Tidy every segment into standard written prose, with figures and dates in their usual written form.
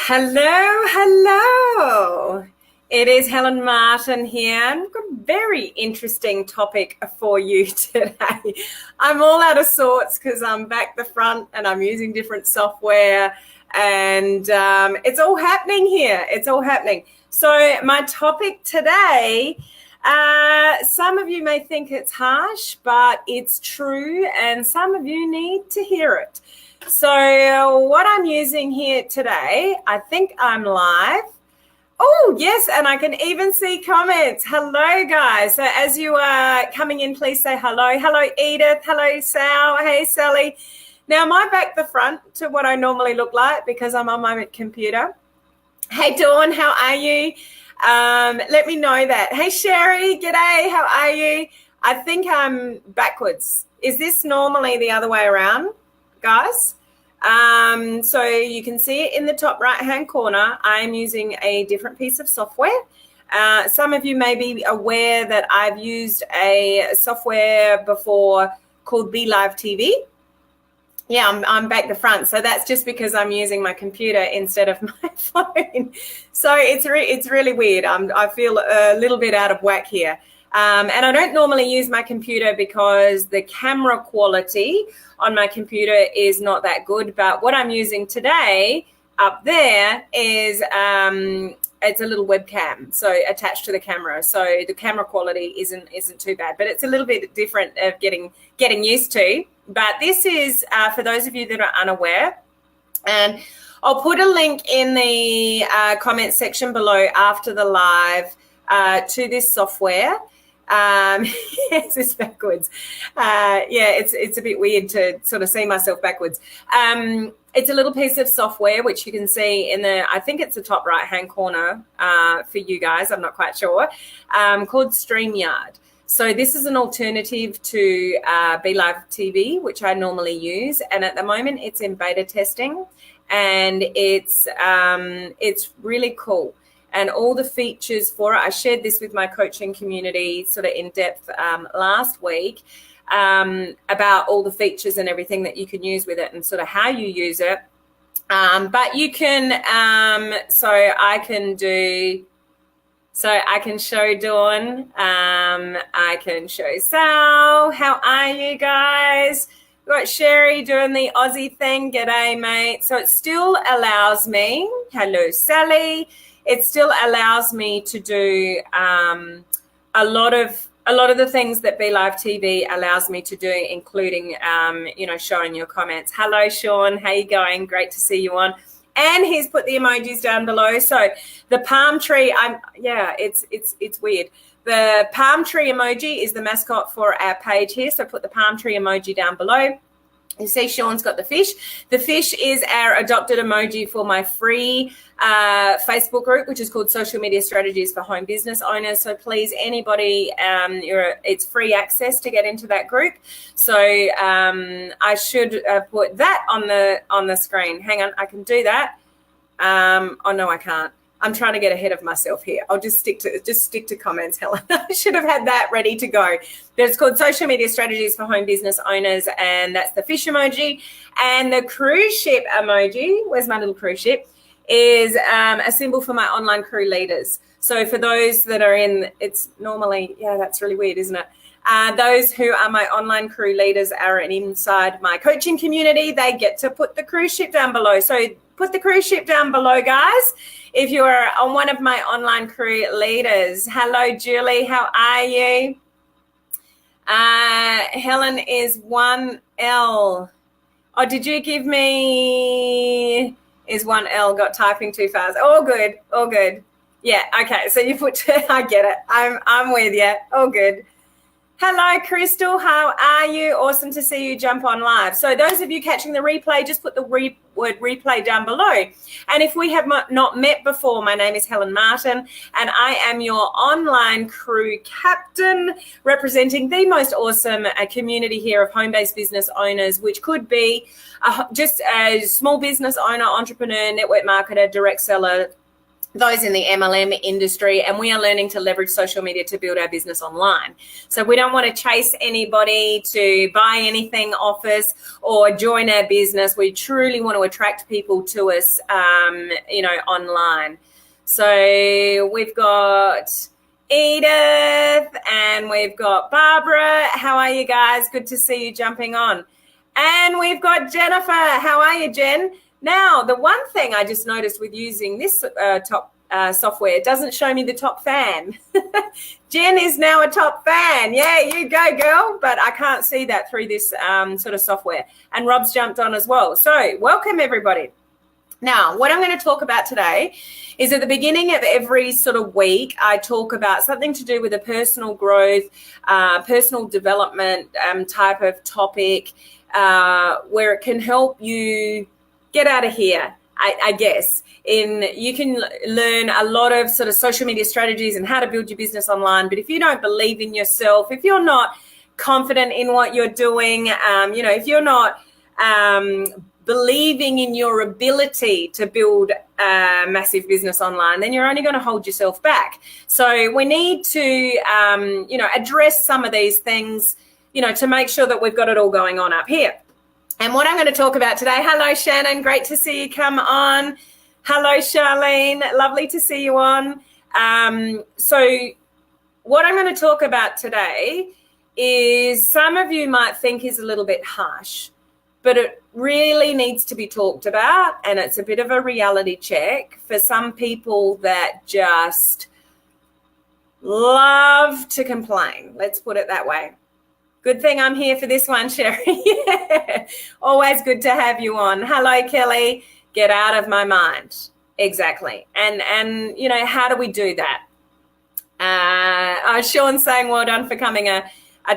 Hello, hello. It is Helen Martin here, and I've got a very interesting topic for you today. I'm all out of sorts because I'm back the front and I'm using different software, and it's all happening here. It's all happening. So my topic today, some of you may think it's harsh, but it's true, and some of you need to hear it. So what I'm using here today, I think I'm live. Oh, yes, and I can even see comments. Hello, guys. So as you are coming in, please say hello. Hello, Edith. Hello, Sal. Hey, Sally. Now, am I back the front to what I normally look like because I'm on my computer? Hey, Dawn, how are you? Let me know that. Hey, Sherry, g'day. How are you? I think I'm backwards. Is this normally the other way around, guys? So you can see it in the top right hand corner. I'm using a different piece of software. Some of you may be aware that I've used a software before called BeLive TV. Yeah, I'm back the front. So that's just because I'm using my computer instead of my phone. So it's really weird. I feel a little bit out of whack here. And I don't normally use my computer because the camera quality on my computer is not that good. But what I'm using today up there is it's a little webcam, so attached to the camera. So the camera quality isn't too bad, but it's a little bit different of getting used to. But this is for those of you that are unaware, and I'll put a link in the comment section below after the live to this software. Yes, it's backwards. It's a bit weird to sort of see myself backwards. It's a little piece of software which you can see in I think it's the top right hand corner for you guys, I'm not quite sure, called StreamYard. So this is an alternative to BeLive TV, which I normally use, and at the moment it's in beta testing, and it's really cool. And all the features for it, I shared this with my coaching community sort of in depth last week about all the features and everything that you can use with it and sort of how you use it. But you can, I can show Dawn, I can show Sal. How are you guys? We've got Sherry doing the Aussie thing. G'day, mate. So it still allows me, hello, Sally. It still allows me to do a lot of the things that BeLive TV allows me to do, including showing your comments. Hello, Sean. How you going? Great to see you on. And he's put the emojis down below. So the palm tree, it's weird. The palm tree emoji is the mascot for our page here. So put the palm tree emoji down below. You see Sean's got the fish. The fish is our adopted emoji for my free Facebook group, which is called Social Media Strategies for Home Business Owners. So please, anybody, it's free access to get into that group. So I should put that on the screen. Hang on, I can do that. Oh no, I can't. I'm trying to get ahead of myself here. I'll just stick to comments, Helen. I should have had that ready to go. But it's called Social Media Strategies for Home Business Owners, and that's the fish emoji. And the cruise ship emoji, where's my little cruise ship, is a symbol for my online crew leaders. So for those that are it's normally, that's really weird, isn't it? Those who are my online crew leaders are inside my coaching community. They get to put the cruise ship down below. So put the cruise ship down below, guys, if you are on one of my online crew leaders. Hello, Julie. How are you? Helen is 1L. Oh, did you give me is 1L, got typing too fast? All good. All good. Yeah, okay. So you put, I get it. I'm with you. All good. Hello, Crystal. How are you? Awesome to see you jump on live. So those of you catching the replay, just put the word replay down below. And if we have not met before, my name is Helen Martin, and I am your online crew captain, representing the most awesome community here of home-based business owners, which could be just a small business owner, entrepreneur, network marketer, direct seller, those in the MLM industry, and we are learning to leverage social media to build our business online. So we don't want to chase anybody to buy anything off us or join our business. We truly want to attract people to us, online. So we've got Edith and we've got Barbara. How are you guys? Good to see you jumping on. And we've got Jennifer. How are you, Jen? Now, the one thing I just noticed with using this top software, it doesn't show me the top fan. Jen is now a top fan. Yeah, you go, girl. But I can't see that through this sort of software. And Rob's jumped on as well. So welcome, everybody. Now, what I'm going to talk about today is at the beginning of every sort of week, I talk about something to do with a personal growth, personal development type of topic where it can help you get out of here, I guess. You can learn a lot of sort of social media strategies and how to build your business online. But if you don't believe in yourself, if you're not confident in what you're doing, if you're not believing in your ability to build a massive business online, then you're only going to hold yourself back. So we need to, address some of these things, to make sure that we've got it all going on up here. And what I'm going to talk about today, hello, Shannon, great to see you come on. Hello, Charlene, lovely to see you on. So what I'm going to talk about today is some of you might think is a little bit harsh, but it really needs to be talked about, and it's a bit of a reality check for some people that just love to complain. Let's put it that way. Good thing I'm here for this one, Sherry. Yeah. Always good to have you on. Hello, Kelly. Get out of my mind. Exactly. And how do we do that? Sean's saying, well done for coming a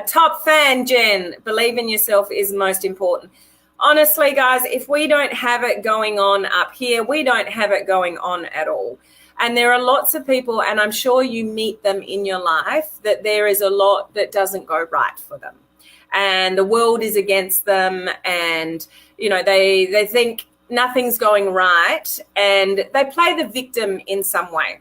top fan, Jen. Believe in yourself is most important. Honestly, guys, if we don't have it going on up here, we don't have it going on at all. And there are lots of people, and I'm sure you meet them in your life, that there is a lot that doesn't go right for them. And the world is against them, and, they think nothing's going right, and they play the victim in some way.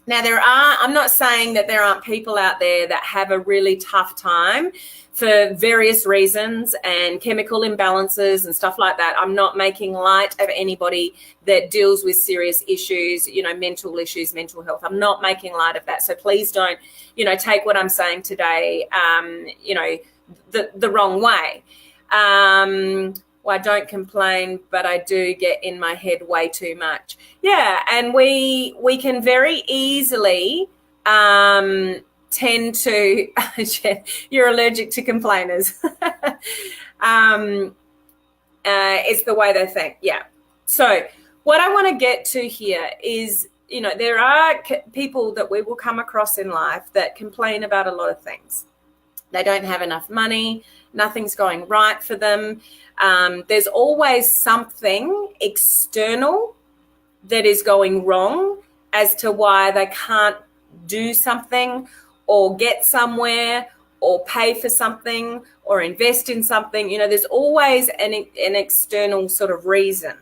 Now, I'm not saying that there aren't people out there that have a really tough time for various reasons and chemical imbalances and stuff like that. I'm not making light of anybody that deals with serious issues, mental issues, mental health. I'm not making light of that. So please don't, take what I'm saying today, the wrong way. Well, I don't complain, but I do get in my head way too much. Yeah, and we can very easily tend to, you're allergic to complainers. It's the way they think, yeah. So what I want to get to here is, there are people that we will come across in life that complain about a lot of things. They don't have enough money. Nothing's going right for them. There's always something external that is going wrong as to why they can't do something or get somewhere or pay for something or invest in something. There's always an external sort of reason.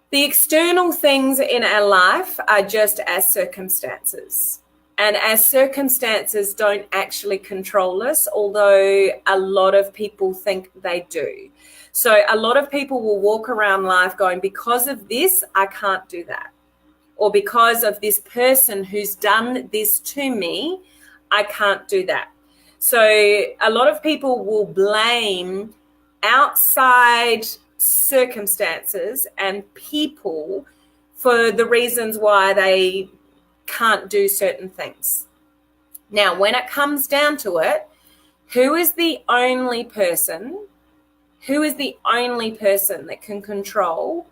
The external things in our life are just our circumstances. And our circumstances don't actually control us, although a lot of people think they do. So a lot of people will walk around life going, because of this, I can't do that. Or because of this person who's done this to me, I can't do that. So a lot of people will blame outside circumstances and people for the reasons why they can't do certain things. Now, when it comes down to it, who is the only person that can control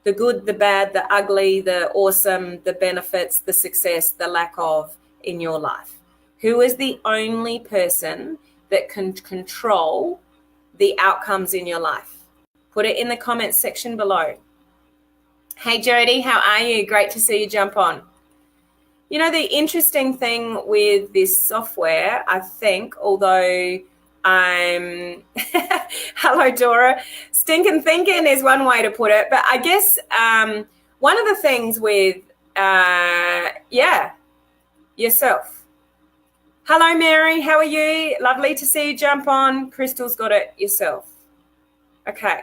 the good, the bad, the ugly, the awesome, the benefits, the success, the lack of in your life? Who is the only person that can control the outcomes in your life? Put it in the comments section below. Hey, Jody, how are you? Great to see you jump on. The interesting thing with this software, I think, although I'm, hello, Dora, stinking thinking is one way to put it. But I guess one of the things with yourself. Hello, Mary. How are you? Lovely to see you jump on. Crystal's got it, yourself. Okay.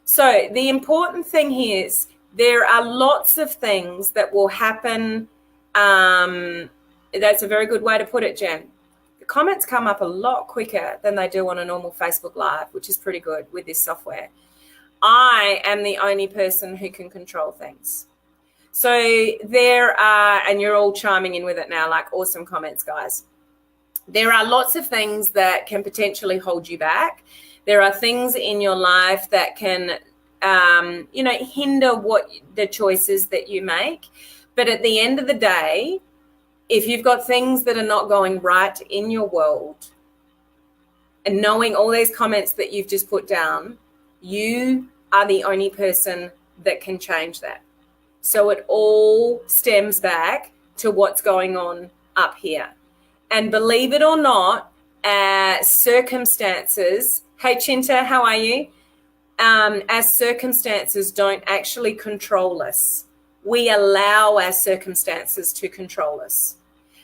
So the important thing here is there are lots of things that will happen. That's a very good way to put it, Jen. The comments come up a lot quicker than they do on a normal Facebook Live, which is pretty good with this software. I am the only person who can control things. So there are, and you're all chiming in with it now, like awesome comments, guys. There are lots of things that can potentially hold you back. There are things in your life that can, hinder what the choices that you make. But at the end of the day, if you've got things that are not going right in your world, and knowing all these comments that you've just put down, you are the only person that can change that. So it all stems back to what's going on up here. And believe it or not, circumstances, hey Chinta, how are you? As circumstances don't actually control us. We allow our circumstances to control us.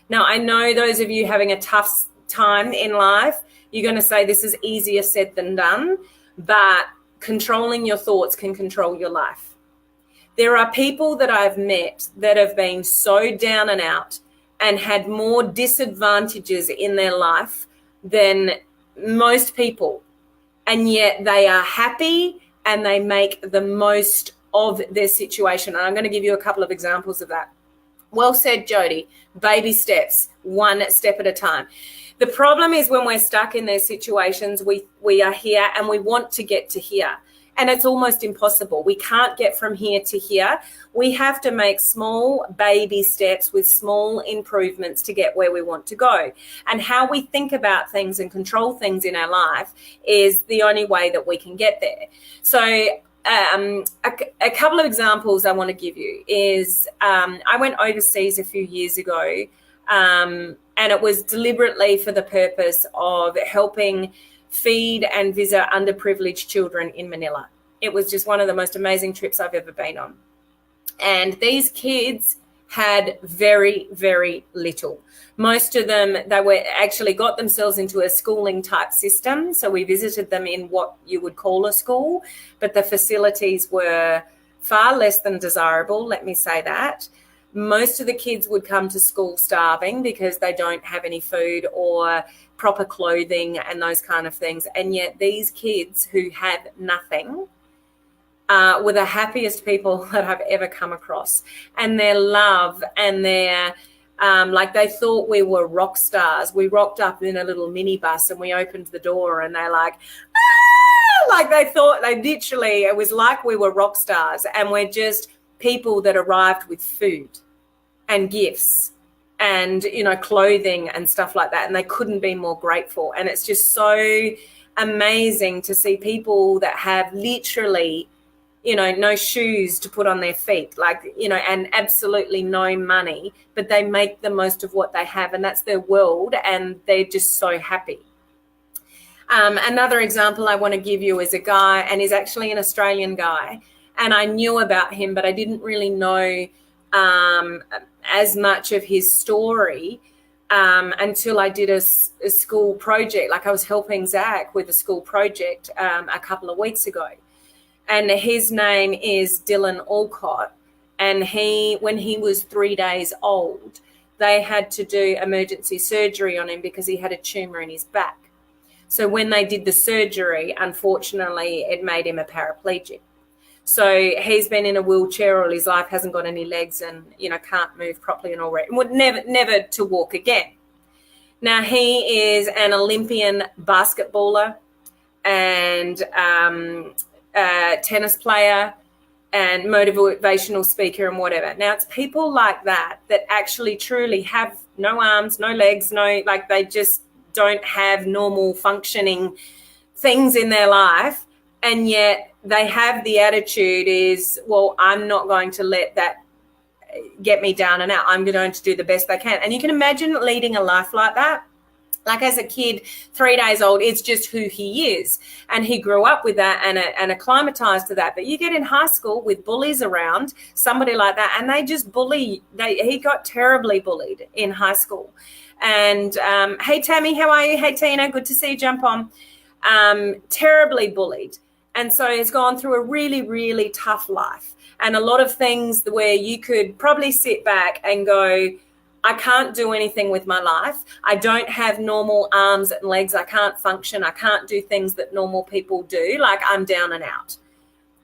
Now, I know those of you having a tough time in life, you're going to say this is easier said than done, but controlling your thoughts can control your life. There are people that I've met that have been so down and out and had more disadvantages in their life than most people. And yet they are happy and they make the most of their situation. And I'm going to give you a couple of examples of that. Well said, Jody. Baby steps, one step at a time. The problem is when we're stuck in those situations, we are here and we want to get to here. And it's almost impossible. We can't get from here to here. We have to make small baby steps with small improvements to get where we want to go. And how we think about things and control things in our life is the only way that we can get there. So a couple of examples I want to give you is I went overseas a few years ago, and it was deliberately for the purpose of helping feed and visit underprivileged children in Manila. It was just one of the most amazing trips I've ever been on. And these kids had very, very little. Most of them, they were actually got themselves into a schooling type system. So we visited them in what you would call a school, but the facilities were far less than desirable, let me say that. Most of the kids would come to school starving because they don't have any food or proper clothing and those kind of things. And yet these kids who had nothing were the happiest people that I've ever come across. And their love and their, they thought we were rock stars. We rocked up in a little minibus and we opened the door and they're like, ah! Like they thought it was like we were rock stars, and we're just people that arrived with food and gifts and, clothing and stuff like that. And they couldn't be more grateful. And it's just so amazing to see people that have literally, no shoes to put on their feet, and absolutely no money, but they make the most of what they have, and that's their world, and they're just so happy. Another example I want to give you is a guy, and he's actually an Australian guy, and I knew about him, but I didn't really know as much of his story until I did a school project. Like I was helping Zach with a school project a couple of weeks ago. And his name is Dylan Alcott. And when he was 3 days old, they had to do emergency surgery on him because he had a tumor in his back. So when they did the surgery, unfortunately, it made him a paraplegic. So he's been in a wheelchair all his life, hasn't got any legs, and can't move properly and all that. Would never to walk again. Now he is an Olympian basketballer and tennis player and motivational speaker and whatever. Now it's people like that actually truly have no arms, no legs, they just don't have normal functioning things in their life, and yet they have the attitude is, well, I'm not going to let that get me down and out. I'm going to do the best I can. And you can imagine leading a life like that. Like as a kid, 3 days old, it's just who he is. And he grew up with that and acclimatized to that. But you get in high school with bullies around, somebody like that, and they just bully. He got terribly bullied in high school. And hey, Tammy, how are you? Hey, Tina, good to see you. Jump on. Terribly bullied. And so he's gone through a really, really tough life. And a lot of things where you could probably sit back and go, I can't do anything with my life. I don't have normal arms and legs. I can't function. I can't do things that normal people do. Like I'm down and out.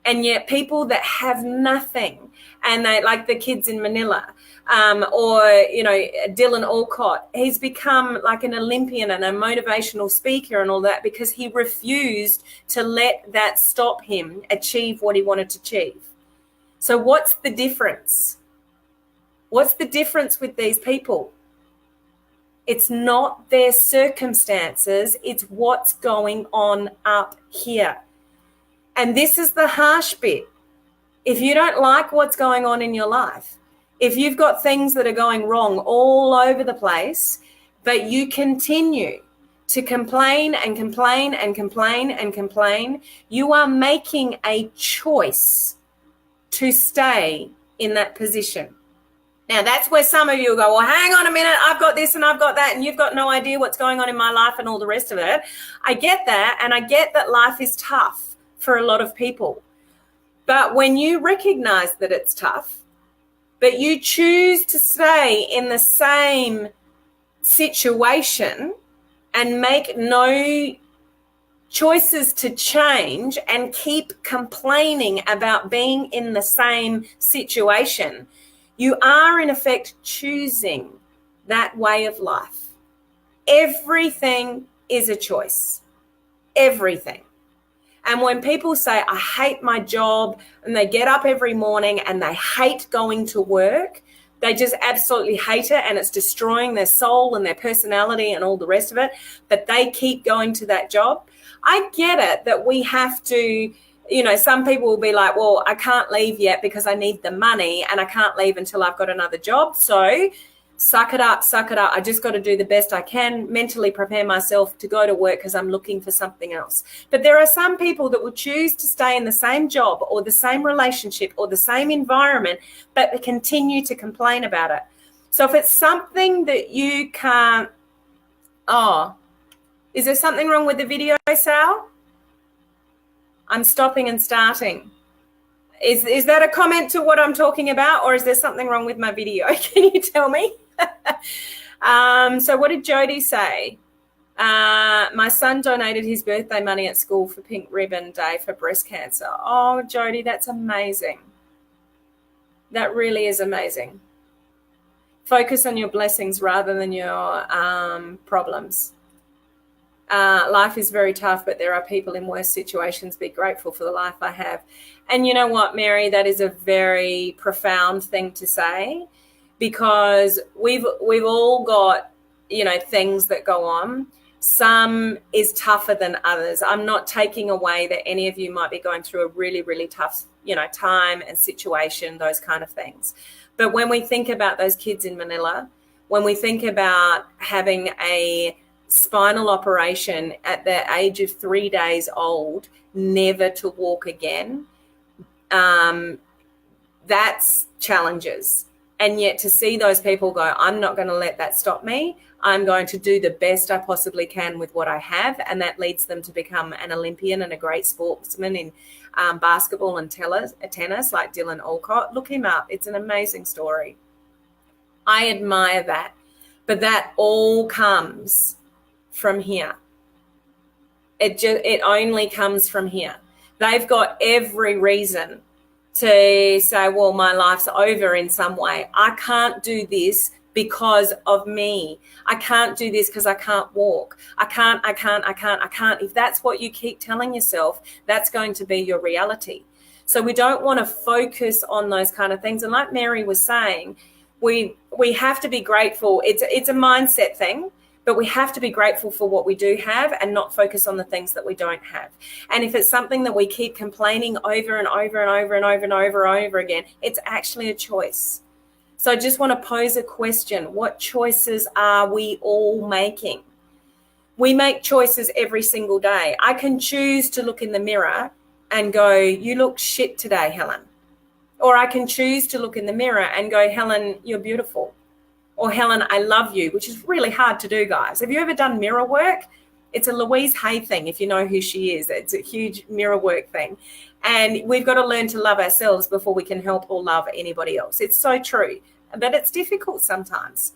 And yet people that have nothing, and they like the kids in Manila, or, Dylan Alcott, he's become like an Olympian and a motivational speaker and all that because he refused to let that stop him achieve what he wanted to achieve. So what's the difference? What's the difference with these people? It's not their circumstances, it's what's going on up here. And this is the harsh bit. If you don't like what's going on in your life, if you've got things that are going wrong all over the place, but you continue to complain and complain and complain and complain, you are making a choice to stay in that position. Now, that's where some of you will go, well, hang on a minute, I've got this and I've got that, and you've got no idea what's going on in my life and all the rest of it. I get that, and I get that life is tough for a lot of people. But when you recognize that it's tough, but you choose to stay in the same situation and make no choices to change and keep complaining about being in the same situation, you are in effect choosing that way of life. Everything is a choice. Everything. And when people say, I hate my job, and they get up every morning and they hate going to work, they just absolutely hate it and it's destroying their soul and their personality and all the rest of it, but they keep going to that job. I get it that we have to, some people will be like, well, I can't leave yet because I need the money and I can't leave until I've got another job. So suck it up. I just got to do the best I can, mentally prepare myself to go to work because I'm looking for something else. But there are some people that will choose to stay in the same job or the same relationship or the same environment, but continue to complain about it. So if it's something that you can't, is there something wrong with the video, Sal? I'm stopping and starting. Is that a comment to what I'm talking about, or is there something wrong with my video? Can you tell me? So what did Jody say? My son donated his birthday money at school for Pink Ribbon Day for breast cancer. Oh, Jody, that's amazing. That really is amazing. Focus on your blessings rather than your problems. Life is very tough, but there are people in worse situations. Be grateful for the life I have. And you know what, Mary, that is a very profound thing to say, because we've all got, things that go on. Some is tougher than others. I'm not taking away that any of you might be going through a really, really tough, time and situation, those kind of things. But when we think about those kids in Manila, when we think about having a spinal operation at the age of 3 days old, never to walk again, that's challenges. And yet to see those people go, I'm not going to let that stop me. I'm going to do the best I possibly can with what I have. And that leads them to become an Olympian and a great sportsman in basketball and tennis, like Dylan Alcott. Look him up. It's an amazing story. I admire that. But that all comes from here. It only comes from here. They've got every reason to say, well, my life's over in some way. I can't do this because of me. I can't do this because I can't walk. I can't. If that's what you keep telling yourself, that's going to be your reality. So we don't want to focus on those kind of things. And like Mary was saying, we have to be grateful. It's a mindset thing. But we have to be grateful for what we do have and not focus on the things that we don't have. And if it's something that we keep complaining over and over and over and over and over and over again, it's actually a choice. So I just want to pose a question. What choices are we all making? We make choices every single day. I can choose to look in the mirror and go, you look shit today, Helen. Or I can choose to look in the mirror and go, Helen, you're beautiful. Or Helen, I love you, which is really hard to do, guys. Have you ever done mirror work? It's a Louise Hay thing, if you know who she is. It's a huge mirror work thing. And we've got to learn to love ourselves before we can help or love anybody else. It's so true, but it's difficult sometimes.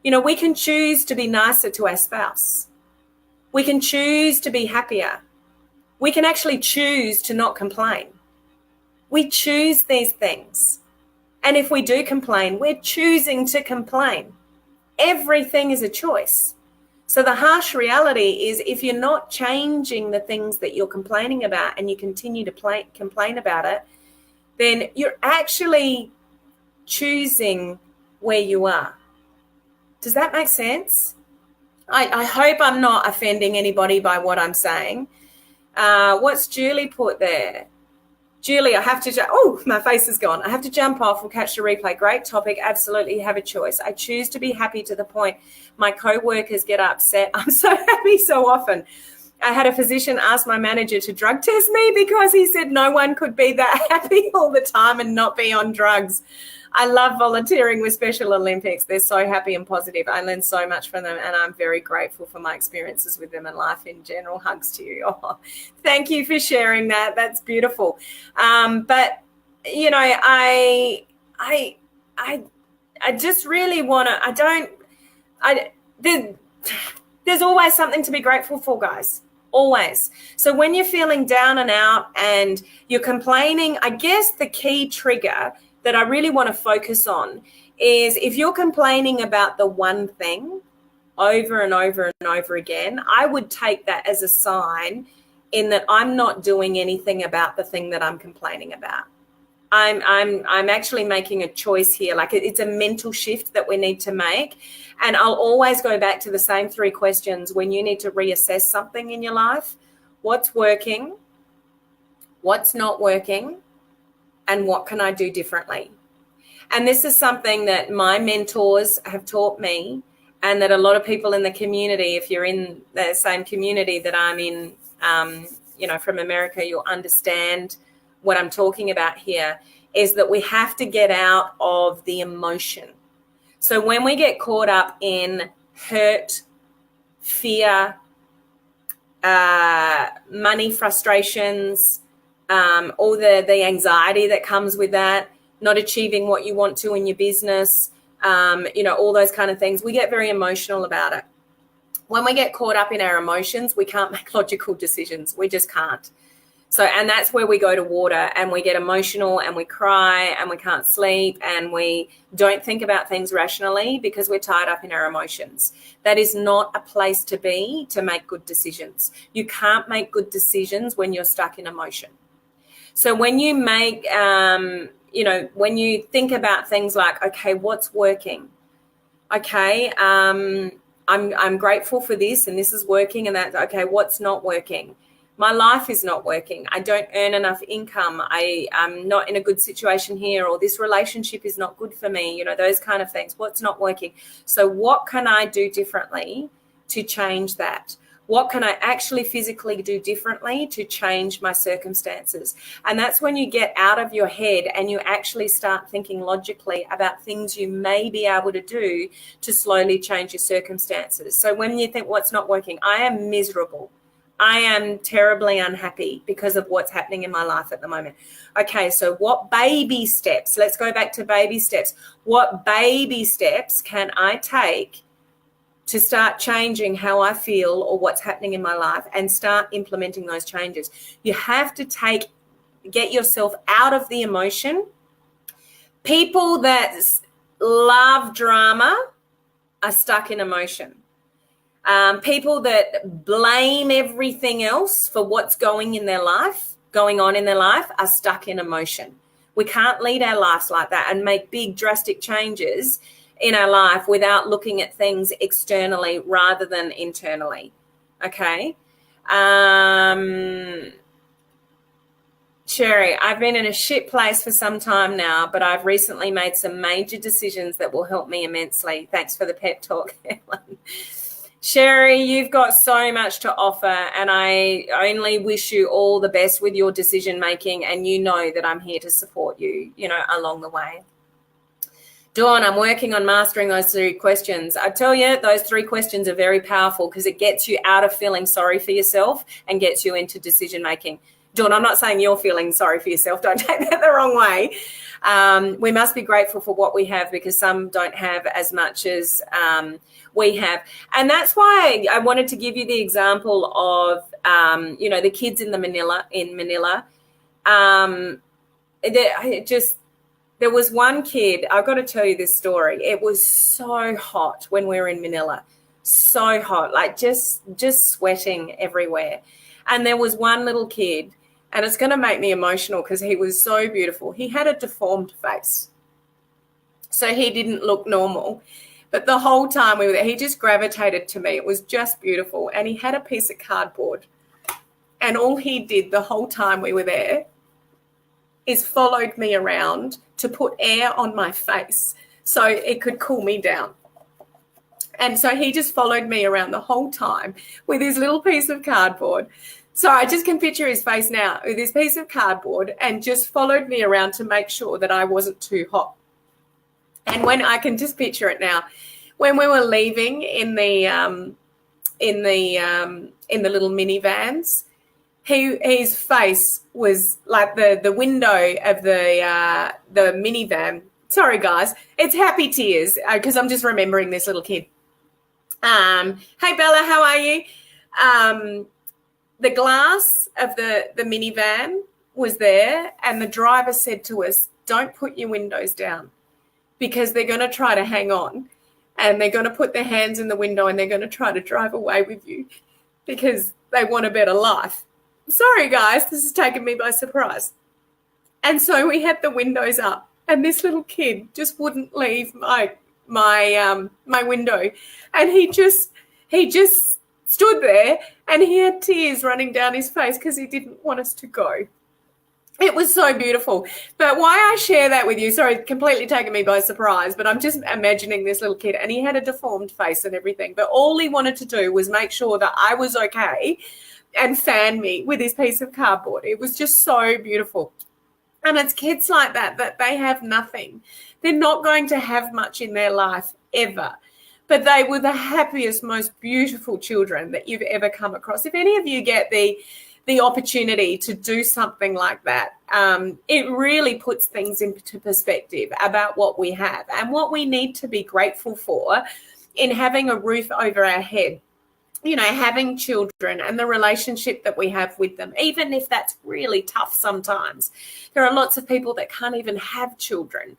You know, we can choose to be nicer to our spouse. We can choose to be happier. We can actually choose to not complain. We choose these things. And if we do complain, we're choosing to complain. Everything is a choice. So the harsh reality is if you're not changing the things that you're complaining about and you continue to complain about it, then you're actually choosing where you are. Does that make sense? I hope I'm not offending anybody by what I'm saying. What's Julie put there? Julie, I have to, my face is gone. I have to jump off. We'll catch the replay. Great topic. Absolutely have a choice. I choose to be happy to the point my co-workers get upset. I'm so happy so often. I had a physician ask my manager to drug test me because he said no one could be that happy all the time and not be on drugs. I love volunteering with Special Olympics. They're so happy and positive. I learn so much from them, and I'm very grateful for my experiences with them and life in general. Hugs to you. Oh, thank you for sharing that. That's beautiful. But you know, I just really want to. There's always something to be grateful for, guys. Always. So when you're feeling down and out and you're complaining, I guess the key trigger that I really want to focus on is if you're complaining about the one thing over and over and over again, I would take that as a sign in that I'm not doing anything about the thing that I'm complaining about. I'm actually making a choice here. Like it's a mental shift that we need to make. And I'll always go back to the same 3 questions when you need to reassess something in your life. What's working? What's not working? And what can I do differently? And this is something that my mentors have taught me, and that a lot of people in the community, if you're in the same community that I'm in, from America, you'll understand what I'm talking about here, is that we have to get out of the emotion. So when we get caught up in hurt, fear, money frustrations, all the anxiety that comes with that, not achieving what you want to in your business, all those kind of things, we get very emotional about it. When we get caught up in our emotions, we can't make logical decisions. We just can't. So, and that's where we go to water and we get emotional and we cry and we can't sleep and we don't think about things rationally because we're tied up in our emotions. That is not a place to be to make good decisions. You can't make good decisions when you're stuck in emotion. So when you make, when you think about things like, okay, what's working? Okay, I'm grateful for this and this is working, and that's okay. What's not working? My life is not working. I don't earn enough income. I'm not in a good situation here, or this relationship is not good for me. Those kind of things. What's not working? So what can I do differently to change that? What can I actually physically do differently to change my circumstances? And that's when you get out of your head and you actually start thinking logically about things you may be able to do to slowly change your circumstances. So when you think what's not working, I am miserable. I am terribly unhappy because of what's happening in my life at the moment. Okay, so what baby steps? Let's go back to baby steps. What baby steps can I take to start changing how I feel or what's happening in my life and start implementing those changes? You have to get yourself out of the emotion. People that love drama are stuck in emotion. People that blame everything else for what's going on in their life are stuck in emotion. We can't lead our lives like that and make big drastic changes in our life without looking at things externally rather than internally. Okay. Sherry, I've been in a shit place for some time now, but I've recently made some major decisions that will help me immensely. Thanks for the pep talk, Helen. Sherry, you've got so much to offer, and I only wish you all the best with your decision making, and you know that I'm here to support you, along the way. Dawn, I'm working on mastering those 3 questions. I tell you, those 3 questions are very powerful because it gets you out of feeling sorry for yourself and gets you into decision making. Dawn, I'm not saying you're feeling sorry for yourself. Don't take that the wrong way. We must be grateful for what we have because some don't have as much as we have. And that's why I wanted to give you the example of, the kids in Manila. There was one kid, I've got to tell you this story. It was so hot when we were in Manila, so hot, like just sweating everywhere. And there was one little kid, and it's going to make me emotional because he was so beautiful. He had a deformed face, so he didn't look normal. But the whole time we were there, he just gravitated to me. It was just beautiful. And he had a piece of cardboard. And all he did the whole time we were there is followed me around to put air on my face so it could cool me down. And so he just followed me around the whole time with his little piece of cardboard. So I just can picture his face now with this piece of cardboard and just followed me around to make sure that I wasn't too hot. And when I can just picture it now, when we were leaving in the little minivans, his face was like the window of the minivan. Sorry, guys, it's happy tears because I'm just remembering this little kid. Hey, Bella, how are you? The glass of the minivan was there, and the driver said to us, "Don't put your windows down because they're going to try to hang on, and they're going to put their hands in the window, and they're going to try to drive away with you because they want a better life." Sorry, guys, this has taken me by surprise. And so we had the windows up, and this little kid just wouldn't leave my window, and he just stood there, and he had tears running down his face because he didn't want us to go. It was so beautiful. But why I share that with you, sorry, completely taken me by surprise, but I'm just imagining this little kid, and he had a deformed face and everything, but all he wanted to do was make sure that I was okay and fan me with his piece of cardboard. It was just so beautiful. And it's kids like that they have nothing. They're not going to have much in their life ever. But they were the happiest, most beautiful children that you've ever come across. If any of you get the opportunity to do something like that, it really puts things into perspective about what we have and what we need to be grateful for in having a roof over our head. Having children and the relationship that we have with them, even if that's really tough sometimes. There are lots of people that can't even have children,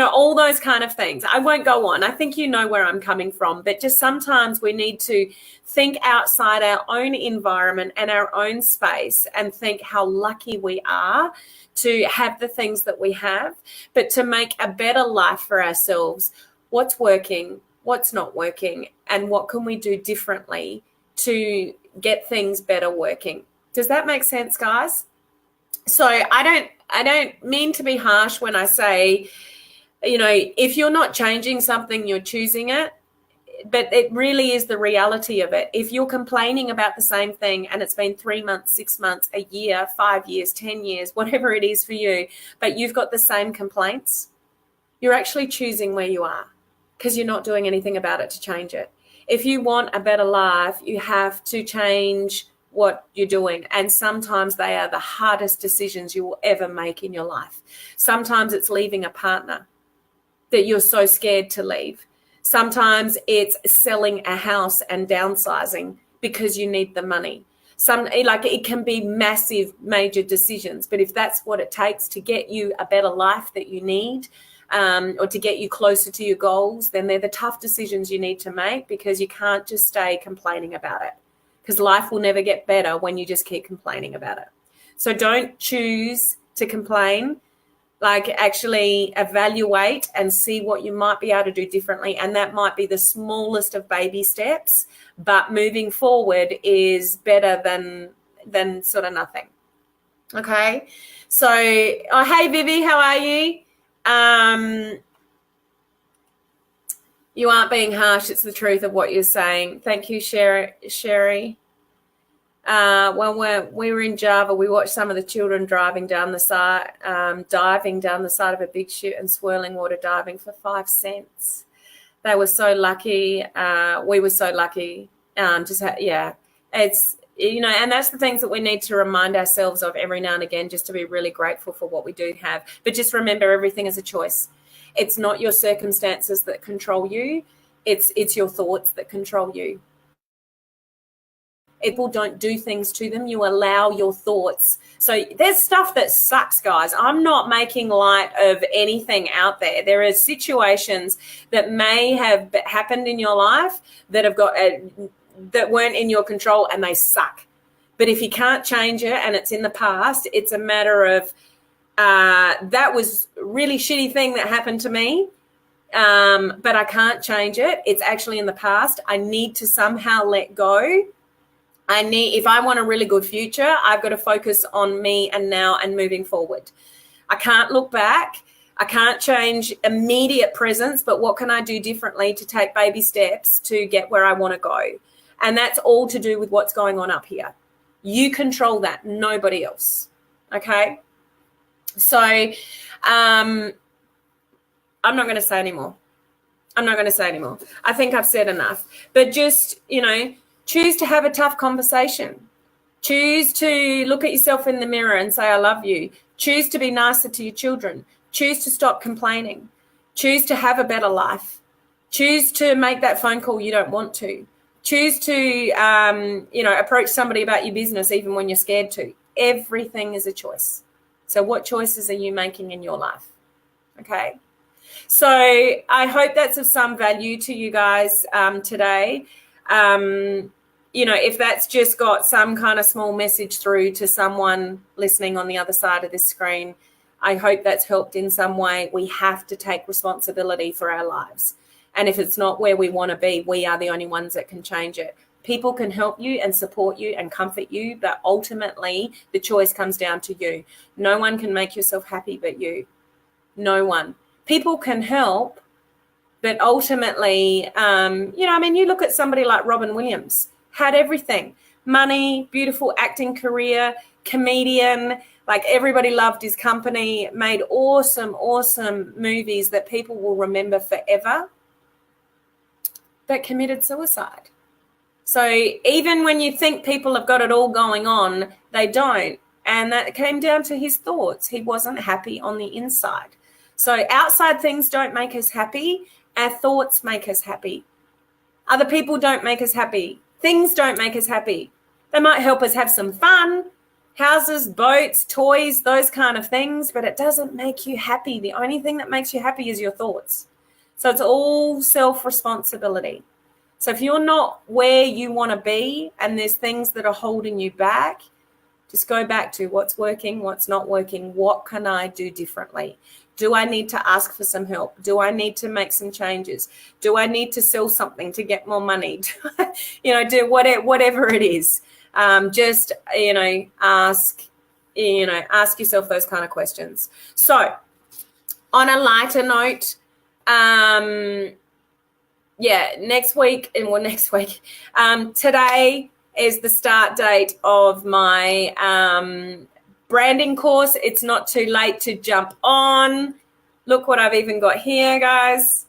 all those kind of things. I won't go on. I think you know where I'm coming from, but just sometimes we need to think outside our own environment and our own space and think how lucky we are to have the things that we have, but to make a better life for ourselves. What's working? What's not working, and what can we do differently to get things better working? Does that make sense, guys? So I don't mean to be harsh when I say, if you're not changing something, you're choosing it, but it really is the reality of it. If you're complaining about the same thing and it's been 3 months, 6 months, a year, 5 years, 10 years, whatever it is for you, but you've got the same complaints, you're actually choosing where you are, because you're not doing anything about it to change it. If you want a better life, you have to change what you're doing. And sometimes they are the hardest decisions you will ever make in your life. Sometimes it's leaving a partner that you're so scared to leave. Sometimes it's selling a house and downsizing because you need the money. It can be massive, major decisions. But if that's what it takes to get you a better life that you need, or to get you closer to your goals, then they're the tough decisions you need to make, because you can't just stay complaining about it, because life will never get better when you just keep complaining about it. So don't choose to complain. Actually evaluate and see what you might be able to do differently. And that might be the smallest of baby steps, but moving forward is better than sort of nothing. Okay. So, hey, Vivi, how are you? You aren't being harsh. It's the truth of what you're saying. Thank you, Sherry. When we were in Java, we watched some of the children diving down the side of a big ship and swirling water diving for 5 cents. They were so lucky. We were so lucky. It's, and that's the things that we need to remind ourselves of every now and again, just to be really grateful for what we do have. But just remember, everything is a choice. It's not your circumstances that control you. It's your thoughts that control you. People don't do things to them. You allow your thoughts. So there's stuff that sucks, guys. I'm not making light of anything out there. There are situations that may have happened in your life that have got that weren't in your control, and they suck. But if you can't change it and it's in the past, it's a matter of that was a really shitty thing that happened to me, but I can't change it. It's actually in the past. I need to somehow let go. If I want a really good future, I've got to focus on me and now and moving forward. I can't look back. I can't change immediate presence, but what can I do differently to take baby steps to get where I want to go? And that's all to do with what's going on up here. You control that, nobody else. Okay? So I'm not going to say anymore. I think I've said enough. But just, choose to have a tough conversation. Choose to look at yourself in the mirror and say, I love you. Choose to be nicer to your children. Choose to stop complaining. Choose to have a better life. Choose to make that phone call you don't want to. Choose to, approach somebody about your business even when you're scared to. Everything is a choice. So what choices are you making in your life? Okay. So I hope that's of some value to you guys today. If that's just got some kind of small message through to someone listening on the other side of this screen, I hope that's helped in some way. We have to take responsibility for our lives. And if it's not where we want to be, we are the only ones that can change it. People can help you and support you and comfort you, but ultimately the choice comes down to you. No one can make yourself happy but you. No one. People can help, but ultimately, you look at somebody like Robin Williams, had everything. Money, beautiful acting career, comedian, like everybody loved his company, made awesome movies that people will remember forever, but committed suicide. So even when you think people have got it all going on, they don't. And that came down to his thoughts. He wasn't happy on the inside. So outside things don't make us happy. Our thoughts make us happy. Other people don't make us happy. Things don't make us happy. They might help us have some fun, houses, boats, toys, those kind of things, but it doesn't make you happy. The only thing that makes you happy is your thoughts. So it's all self-responsibility. So if you're not where you want to be and there's things that are holding you back, just go back to what's working, what's not working, what can I do differently? Do I need to ask for some help? Do I need to make some changes? Do I need to sell something to get more money? Do whatever it is. Ask yourself those kind of questions. So on a lighter note, today is the start date of my branding course. It's not too late to jump on. Look what I've even got here, guys.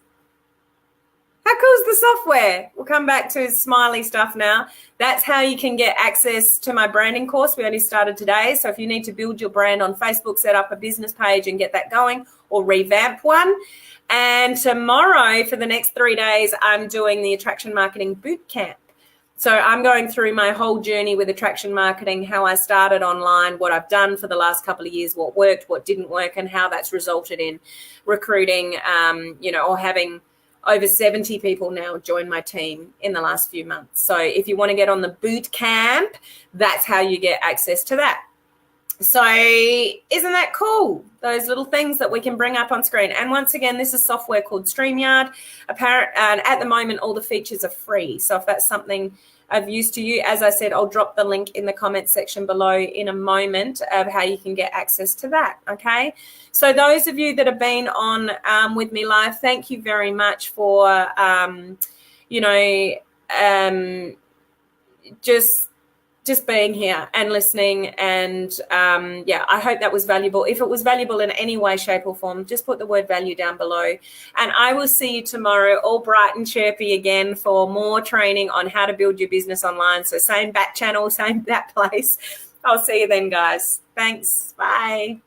How cool is the software? We'll come back to smiley stuff now. That's how you can get access to my branding course. We only started today. So if you need to build your brand on Facebook, set up a business page and get that going, or revamp one. And tomorrow, for the next 3 days, I'm doing the Attraction Marketing Bootcamp. So I'm going through my whole journey with attraction marketing, how I started online, what I've done for the last couple of years, what worked, what didn't work, and how that's resulted in recruiting, or having over 70 people now join my team in the last few months. So if you want to get on the boot camp, that's how you get access to that. So isn't that cool? Those little things that we can bring up on screen. And once again, this is software called StreamYard. And at the moment, all the features are free. So if that's something of use to you. As I said, I'll drop the link in the comment section below in a moment of how you can get access to that. Okay. So those of you that have been on with me live, thank you very much for, just being here and listening. And I hope that was valuable. If it was valuable in any way, shape or form, just put the word value down below. And I will see you tomorrow, all bright and chirpy again, for more training on how to build your business online. So same back channel, same that place. I'll see you then, guys. Thanks. Bye.